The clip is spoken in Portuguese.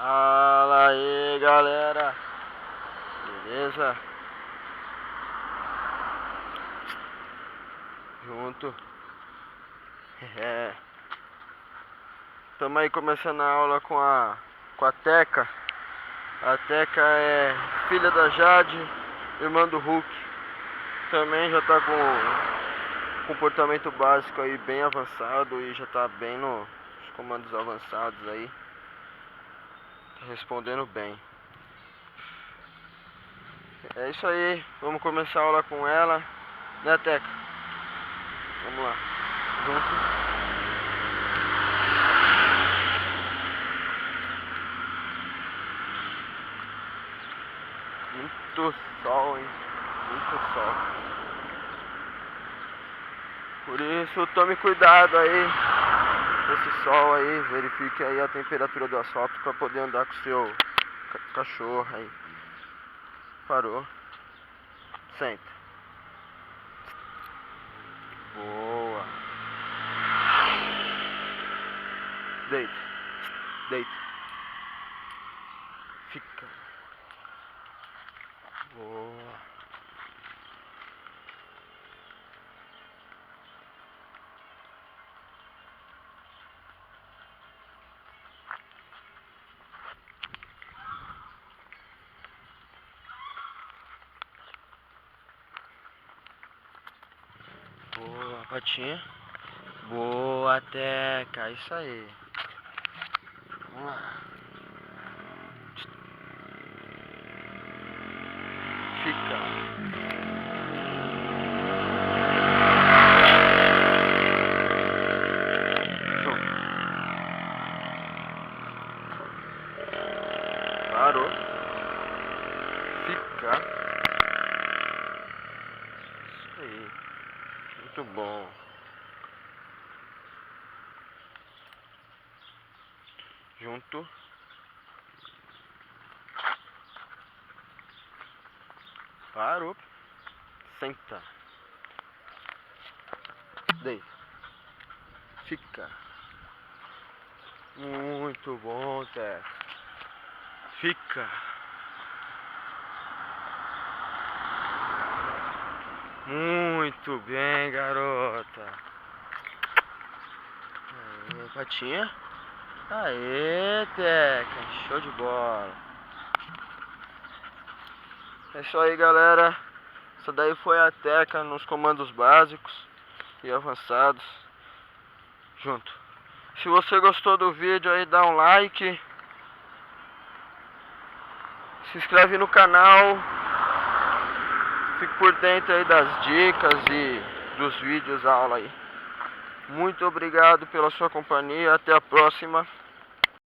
Fala aí, galera, beleza? Junto. Estamos aí começando a aula com a Teca. A Teca é filha da Jade, irmã do Hulk. Também já tá com comportamento básico aí bem avançado e já tá bem nos comandos avançados aí. Tá respondendo bem. É isso aí, vamos começar a aula com ela, né, Teca? Vamos lá, junto. Muito sol, hein? Muito sol. Por isso, tome cuidado aí com esse sol aí. Verifique aí a temperatura do asfalto para poder andar com o seu cachorro aí. Parou. Senta. Boa. Deita. Deita. Fica. Boa. Boa, patinha. Boa, Teca. Isso aí. Vamos lá. Fica. Parou. Fica. Isso aí. Muito bom. Junto. Parou. Senta. Deita. Fica. Muito bom, Teca. Fica. Muito bem, garota. Aê, patinha. Aê, Teca. Show de bola. É isso aí, galera. Essa daí foi a Teca nos comandos básicos e avançados. Junto. Se você gostou do vídeo aí, dá um like. Se inscreve no canal. Fique por dentro aí das dicas e dos vídeos aula aí. Muito obrigado pela sua companhia. Até a próxima.